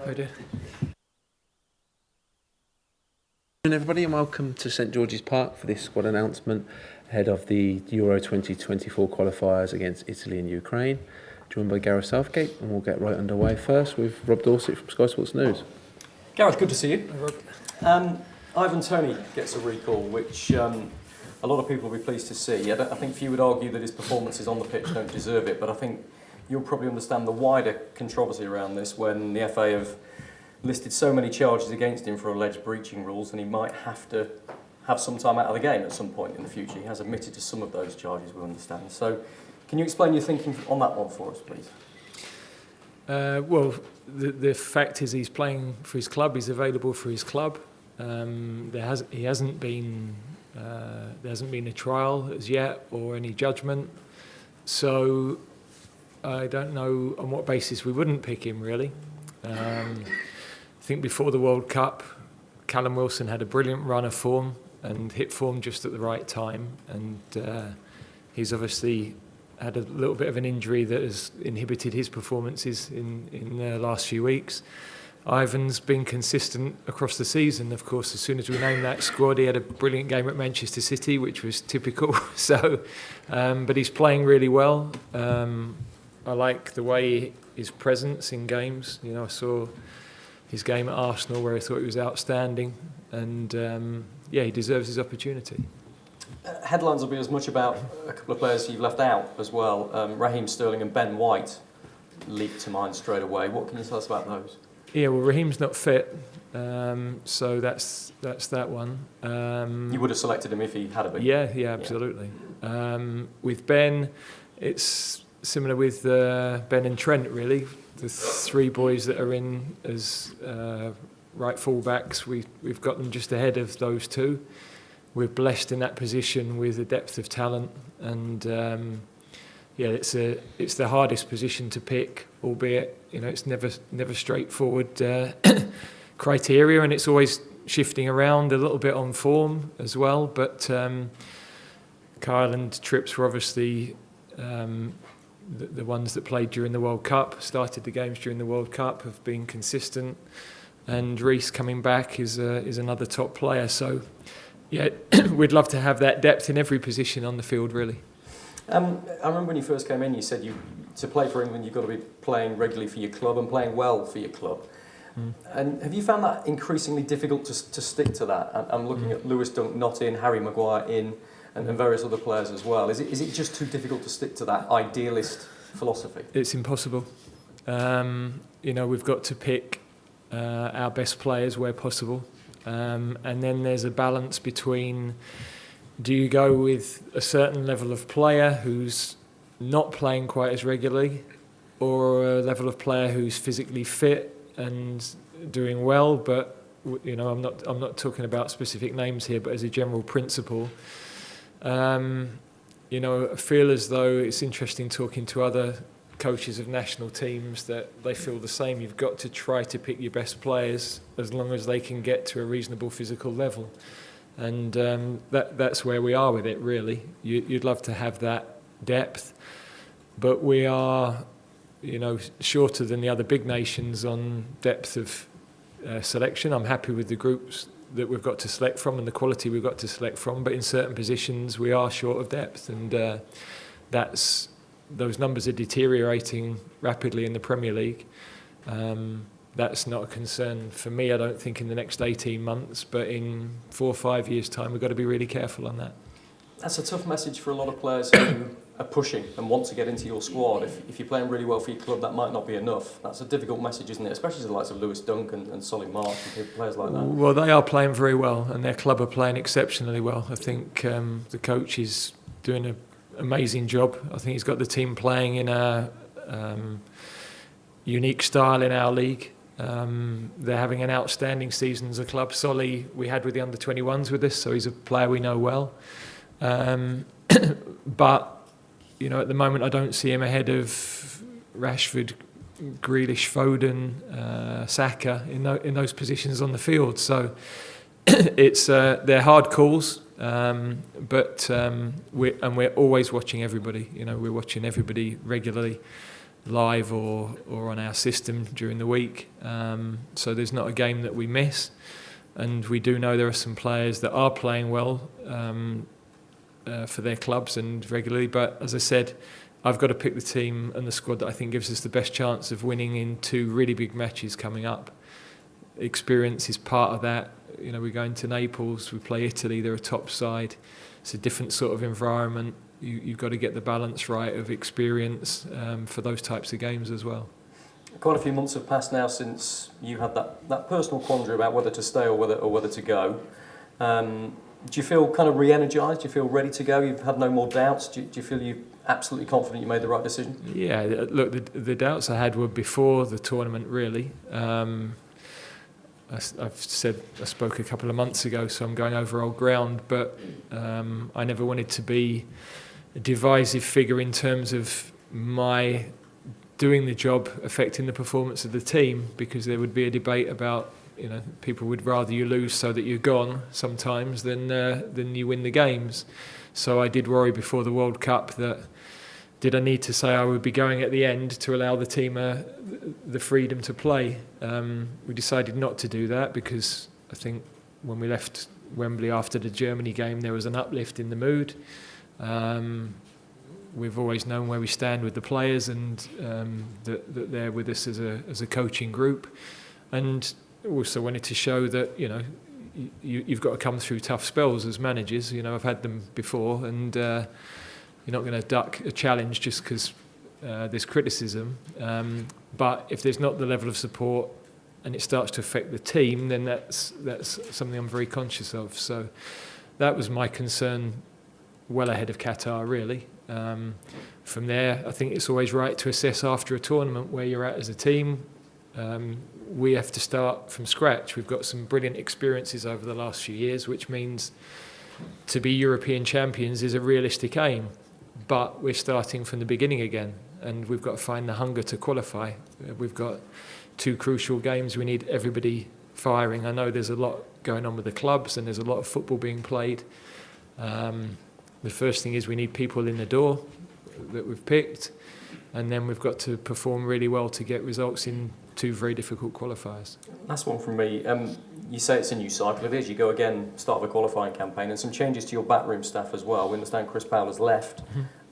Hi there. Everybody, and welcome to St George's Park for this squad announcement ahead of the Euro 2024 qualifiers against Italy and Ukraine. Joined by Gareth Southgate, and we'll get right underway first with Rob Dorsett from Sky Sports News. Gareth, good to see you. Hi, Rob. Ivan Toney gets a recall, which a lot of people will be pleased to see. I think few would argue that his performances on the pitch don't deserve it, but I think you'll probably understand the wider controversy around this when the FA have listed so many charges against him for alleged breaching rules, and he might have to have some time out of the game at some point in the future. He has admitted to some of those charges, we understand. So can you explain your thinking on that one for us, please? Well, the fact is he's playing for his club. He's available for his club. There hasn't been a trial as yet or any judgment. So I don't know on what basis we wouldn't pick him, really. I think before the World Cup, Callum Wilson had a brilliant run of form and hit form just at the right time. And he's obviously had a little bit of an injury that has inhibited his performances in the last few weeks. Ivan's been consistent across the season. Of course, as soon as we named that squad, he had a brilliant game at Manchester City, which was typical. But he's playing really well. I like the way his presence in games. You know, I saw his game at Arsenal where I thought he was outstanding, and he deserves his opportunity. Headlines will be as much about a couple of players you've left out as well. Raheem Sterling and Ben White leaped to mind straight away. What can you tell us about those? Yeah, well, Raheem's not fit, so that's that one. You would have selected him if he had been. Yeah, absolutely. With Ben, it's similar with Ben and Trent, really. The three boys that are in as right full-backs, we've got them just ahead of those two. We're blessed in that position with a depth of talent, and it's the hardest position to pick, albeit it's never straightforward criteria, and it's always shifting around a little bit on form as well. But Kyle and Trips were obviously the ones that played during the World Cup, started the games during the World Cup, have been consistent, and Reece coming back is another top player. So yeah, we'd love to have that depth in every position on the field, really. I remember when you first came in, you said to play for England, you've got to be playing regularly for your club and playing well for your club. And have you found that increasingly difficult to stick to that? I'm looking at Lewis Dunk not in, Harry Maguire in, and various other players as well. Is it just too difficult to stick to that idealist philosophy? It's impossible. We've got to pick our best players where possible. And then there's a balance between, do you go with a certain level of player who's not playing quite as regularly, or a level of player who's physically fit and doing well, but I'm not talking about specific names here, but as a general principle, I feel as though it's interesting talking to other coaches of national teams that they feel the same. You've got to try to pick your best players as long as they can get to a reasonable physical level, and that's where we are with it, really. You'd love to have that depth, but we are shorter than the other big nations on depth of selection. I'm happy with the groups that we've got to select from and the quality we've got to select from, but in certain positions we are short of depth, and those numbers are deteriorating rapidly in the Premier League. That's not a concern for me, I don't think, in the next 18 months, but in 4 or 5 years' time we've got to be really careful on that. That's a tough message for a lot of players who are pushing and want to get into your squad. If you're playing really well for your club, that might not be enough. That's a difficult message, isn't it? Especially to the likes of Lewis Dunk and Sonny and players like that. Well, they are playing very well, and their club are playing exceptionally well. I think the coach is doing an amazing job. I think he's got the team playing in a unique style in our league. They're having an outstanding season as a club. Solly, we had with the under-21s with us, so he's a player we know well. But at the moment I don't see him ahead of Rashford, Grealish, Foden, Saka in those positions on the field. So they're hard calls, but we're always watching everybody. We're watching everybody regularly. live or on our system during the week. So there's not a game that we miss. And we do know there are some players that are playing well for their clubs and regularly. But as I said, I've got to pick the team and the squad that I think gives us the best chance of winning in 2 really big matches coming up. Experience is part of that. You know, we're going to Naples, we play Italy, they're a top side. It's a different sort of environment. You've got to get the balance right of experience for those types of games as well. Quite a few months have passed now since you had that personal quandary about whether to stay or whether to go. Do you feel kind of re-energised? Do you feel ready to go? You've had no more doubts? Do you feel you're absolutely confident you made the right decision? Yeah, look, the doubts I had were before the tournament, really. I've said I spoke a couple of months ago, so I'm going over old ground, but I never wanted to be a divisive figure in terms of my doing the job affecting the performance of the team, because there would be a debate about, you know, people would rather you lose so that you're gone sometimes than you win the games. So I did worry before the World Cup that did I need to say I would be going at the end to allow the team the freedom to play. We decided not to do that because I think when we left Wembley after the Germany game there was an uplift in the mood. We've always known where we stand with the players and that they're with us as a coaching group, and also wanted to show that, you know, you've got to come through tough spells as managers. You know, I've had them before, and you're not going to duck a challenge just because there's criticism. But if there's not the level of support and it starts to affect the team, then that's something I'm very conscious of. So that was my concern well ahead of Qatar, really. From there, I think it's always right to assess after a tournament where you're at as a team. We have to start from scratch. We've got some brilliant experiences over the last few years, which means to be European champions is a realistic aim. But we're starting from the beginning again, and we've got to find the hunger to qualify. We've got 2 crucial games. We need everybody firing. I know there's a lot going on with the clubs, and there's a lot of football being played. The first thing is we need people in the door that we've picked, and then we've got to perform really well to get results in 2 very difficult qualifiers. Last one from me. You say it's a new cycle. It is. You go again, start of a qualifying campaign, and some changes to your backroom staff as well. We understand Chris Powell has left,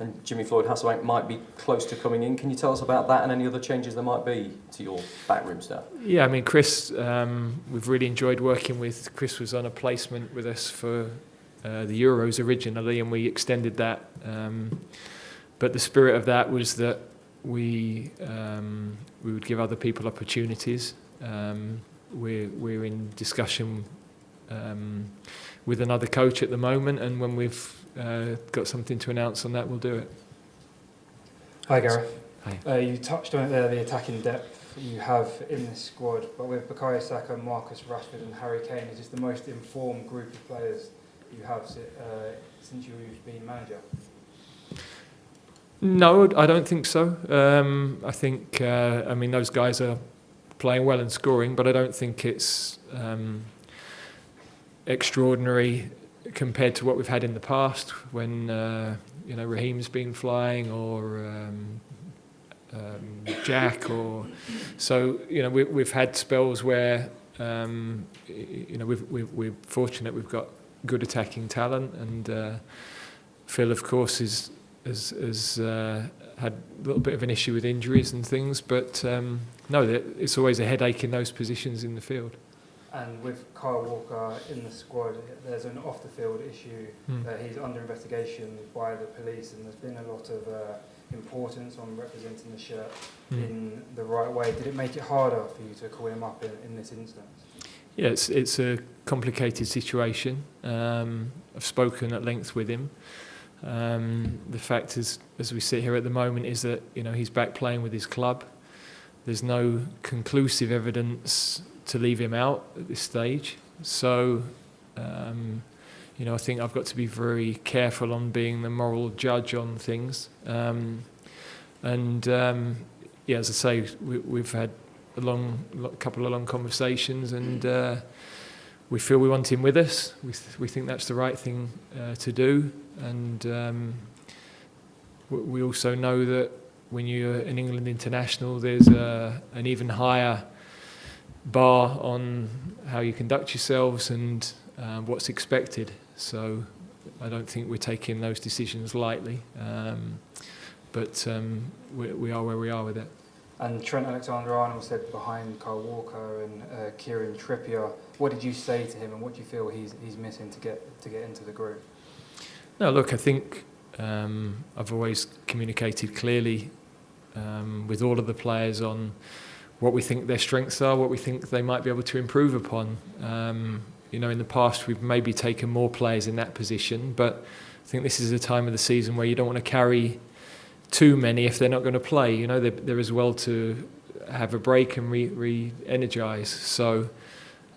and Jimmy Floyd-Hasselbank might be close to coming in. Can you tell us about that and any other changes there might be to your backroom staff? Yeah, I mean, Chris, we've really enjoyed working with. Chris was on a placement with us for the Euros originally, and we extended that. But the spirit of that was that we would give other people opportunities. We're in discussion with another coach at the moment, and when we've got something to announce on that, we'll do it. Hi, Gareth. Hi. You touched on it there, the attacking depth you have in this squad, but with Bukayo Saka, Marcus Rashford and Harry Kane, is this the most informed group of players you have since you've been manager? No, I don't think so. I think, I mean, those guys are playing well and scoring, but I don't think it's extraordinary compared to what we've had in the past when, you know, Raheem's been flying or Jack or... So, you know, we've had spells where, you know, we're fortunate we've got good attacking talent, and Phil, of course, has had a little bit of an issue with injuries and things, but no, it's always a headache in those positions in the field. And with Kyle Walker in the squad, there's an off-the-field issue that he's under investigation by the police, and there's been a lot of importance on representing the shirt in the right way. Did it make it harder for you to call him up in this instance? Yeah, it's a complicated situation. I've spoken at length with him. The fact is, as we sit here at the moment, is that, you know, he's back playing with his club. There's no conclusive evidence to leave him out at this stage. So, you know, I think I've got to be very careful on being the moral judge on things. Yeah, as I say, we've had a couple of long conversations, and we feel we want him with us. We think that's the right thing to do, and we also know that when you're an England international, there's an even higher bar on how you conduct yourselves and what's expected. So I don't think we're taking those decisions lightly, but we are where we are with it. And Trent Alexander-Arnold said behind Kyle Walker and Kieran Trippier. What did you say to him, and what do you feel he's missing to get into the group? No, look, I think I've always communicated clearly with all of the players on what we think their strengths are, what we think they might be able to improve upon. You know, in the past we've maybe taken more players in that position, but I think this is a time of the season where you don't want to carry too many if they're not going to play. You know, they're as well to have a break and re-energise. So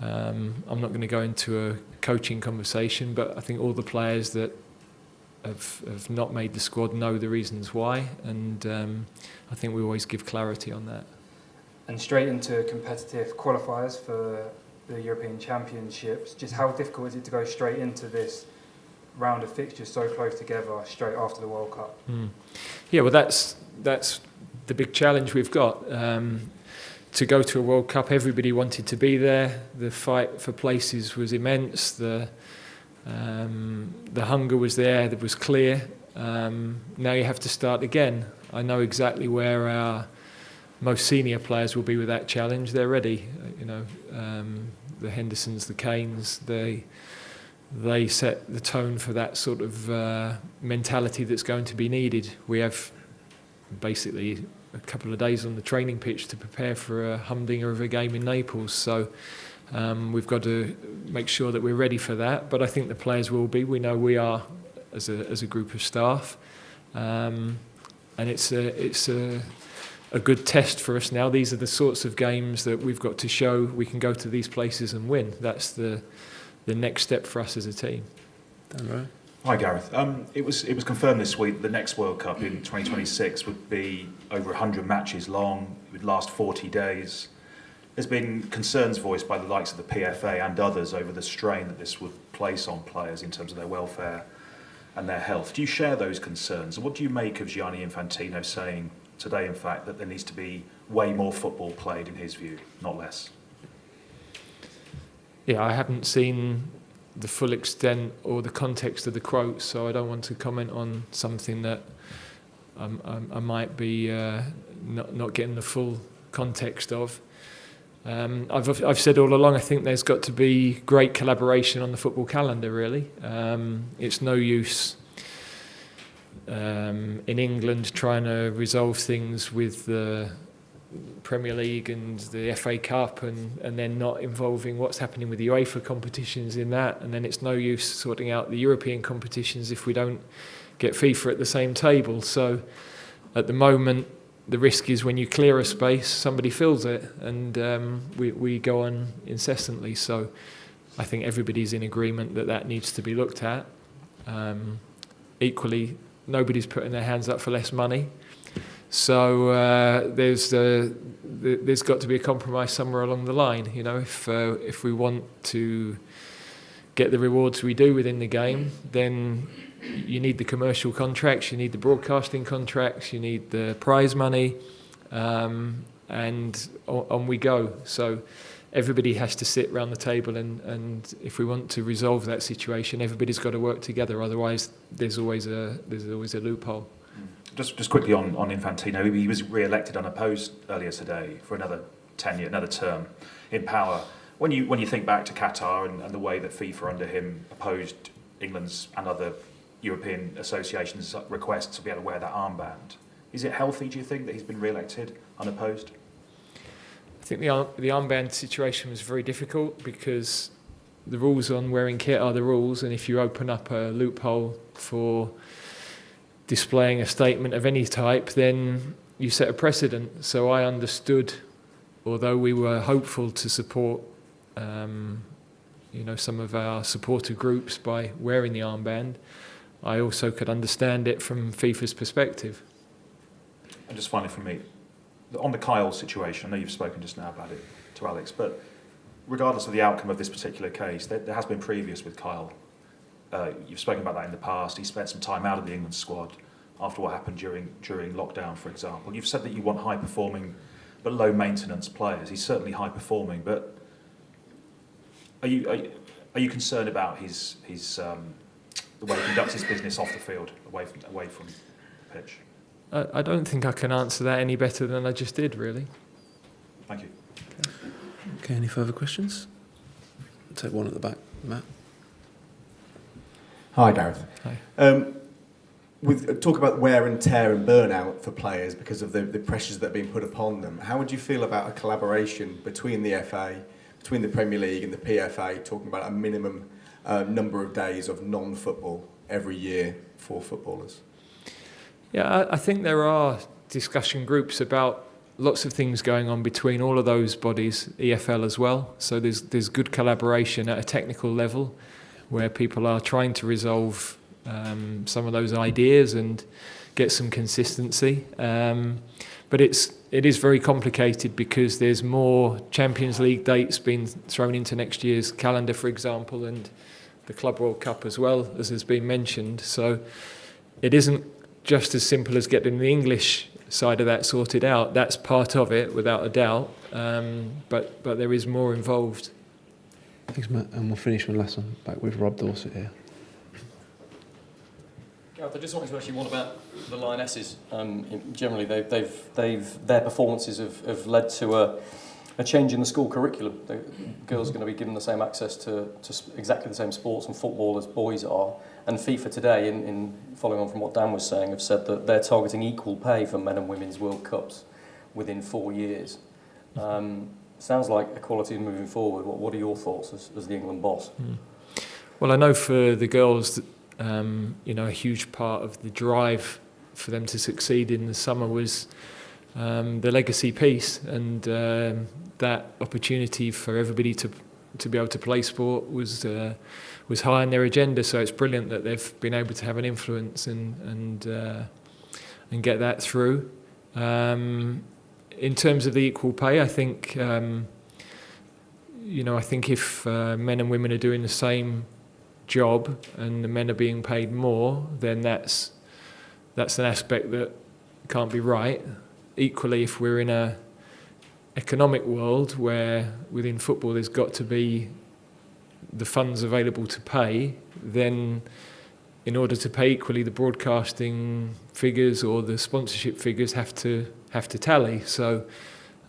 I'm not going to go into a coaching conversation, but I think all the players that have not made the squad know the reasons why, and I think we always give clarity on that. And straight into competitive qualifiers for the European Championships, just how difficult is it to go straight into this round of fixtures so close together straight after the World Cup? Yeah, well, that's the big challenge we've got. To go to a World Cup, everybody wanted to be there. The fight for places was immense. The hunger was there. That was clear. Now you have to start again. I know exactly where our most senior players will be with that challenge. They're ready. You know, the Hendersons, the Kanes, they set the tone for that sort of mentality that's going to be needed. We have basically a couple of days on the training pitch to prepare for a humdinger of a game in Naples. So we've got to make sure that we're ready for that. But I think the players will be. We know we are as a group of staff, and it's a good test for us now. These are the sorts of games that we've got to show we can go to these places and win. That's the next step for us as a team. Right. Hi Gareth. It was confirmed this week the next World Cup in 2026 would be over 100 matches long. It would last 40 days. There's been concerns voiced by the likes of the PFA and others over the strain that this would place on players in terms of their welfare and their health. Do you share those concerns? And what do you make of Gianni Infantino saying today, in fact, that there needs to be way more football played, in his view, not less? Yeah, I haven't seen the full extent or the context of the quotes, so I don't want to comment on something that I might be not getting the full context of. I've said all along, I think there's got to be great collaboration on the football calendar, really. It's no use in England trying to resolve things with the Premier League and the FA Cup and then not involving what's happening with the UEFA competitions in that, and then it's no use sorting out the European competitions if we don't get FIFA at the same table. So at the moment the risk is when you clear a space somebody fills it, and we go on incessantly. So I think everybody's in agreement that needs to be looked at. Equally, nobody's putting their hands up for less money. So there's got to be a compromise somewhere along the line. You know, if we want to get the rewards we do within the game, then you need the commercial contracts, you need the broadcasting contracts, you need the prize money, and on we go. So everybody has to sit around the table, and if we want to resolve that situation, everybody's got to work together. Otherwise, there's always a loophole. Just quickly on Infantino, he was re-elected unopposed earlier today for another term in power. When you think back to Qatar and the way that FIFA under him opposed England's and other European associations' requests to be able to wear that armband, is it healthy, do you think, that he's been re-elected unopposed? I think the armband situation was very difficult because the rules on wearing kit are the rules, and if you open up a loophole for displaying a statement of any type, then you set a precedent. So I understood, although we were hopeful to support some of our supporter groups by wearing the armband, I also could understand it from FIFA's perspective. And just finally from me, on the Kyle situation, I know you've spoken just now about it to Alex, but regardless of the outcome of this particular case, there has been previous with Kyle. You've spoken about that in the past. He spent some time out of the England squad after what happened during lockdown, for example. You've said that you want high-performing but low-maintenance players. He's certainly high-performing, but are you concerned about his the way he conducts his business off the field, away from the pitch? I don't think I can answer that any better than I just did, really. Thank you. Okay, any further questions? I'll take one at the back. Matt? Hi, Gareth. Hi. With talk about wear and tear and burnout for players because of the pressures that are being put upon them, how would you feel about a collaboration between the FA, between the Premier League and the PFA, talking about a minimum number of days of non-football every year for footballers? Yeah, I think there are discussion groups about lots of things going on between all of those bodies, EFL as well. So there's good collaboration at a technical level where people are trying to resolve some of those ideas and get some consistency. But it is very complicated because there's more Champions League dates being thrown into next year's calendar, for example, and the Club World Cup as well, as has been mentioned. So it isn't just as simple as getting the English side of that sorted out. That's part of it, without a doubt. But there is more involved. Thanks, Matt. And we'll finish one last one back with Rob Dorset here. Gareth, I just wanted to ask you what about the Lionesses. Generally, their performances have led to a change in the school curriculum. The girls are going to be given the same access to exactly the same sports and football as boys are. And FIFA today, in following on from what Dan was saying, have said that they're targeting equal pay for men and women's World Cups within 4 years. Sounds like equality is moving forward. What are your thoughts as the England boss? Well, I know for the girls, a huge part of the drive for them to succeed in the summer was the legacy piece, and that opportunity for everybody to be able to play sport was high on their agenda. So it's brilliant that they've been able to have an influence and get that through. In terms of the equal pay, I think if men and women are doing the same job and the men are being paid more, then that's an aspect that can't be right. Equally, if we're in a economic world where within football there's got to be the funds available to pay, then in order to pay equally, the broadcasting figures or the sponsorship figures have to tally. So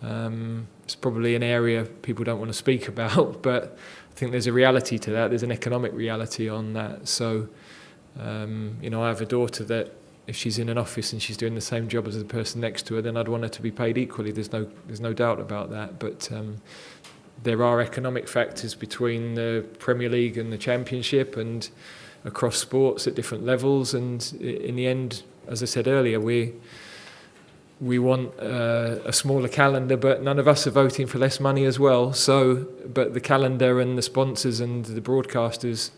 it's probably an area people don't want to speak about, but I think there's a reality to that. There's an economic reality on that. So I have a daughter that if she's in an office and she's doing the same job as the person next to her, then I'd want her to be paid equally. There's no doubt about that. But there are economic factors between the Premier League and the Championship and across sports at different levels. And in the end, as I said earlier, we want a smaller calendar, but none of us are voting for less money as well. So, but the calendar and the sponsors and the broadcasters,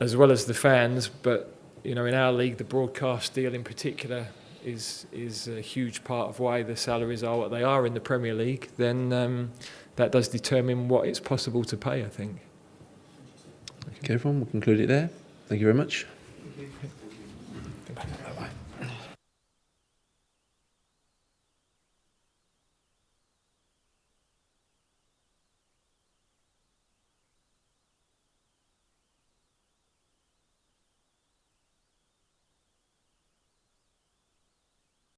as well as the fans, but in our league, the broadcast deal in particular is a huge part of why the salaries are what they are in the Premier League. Then that does determine what it's possible to pay, I think. Okay, everyone, we'll conclude it there. Thank you very much. Thank you.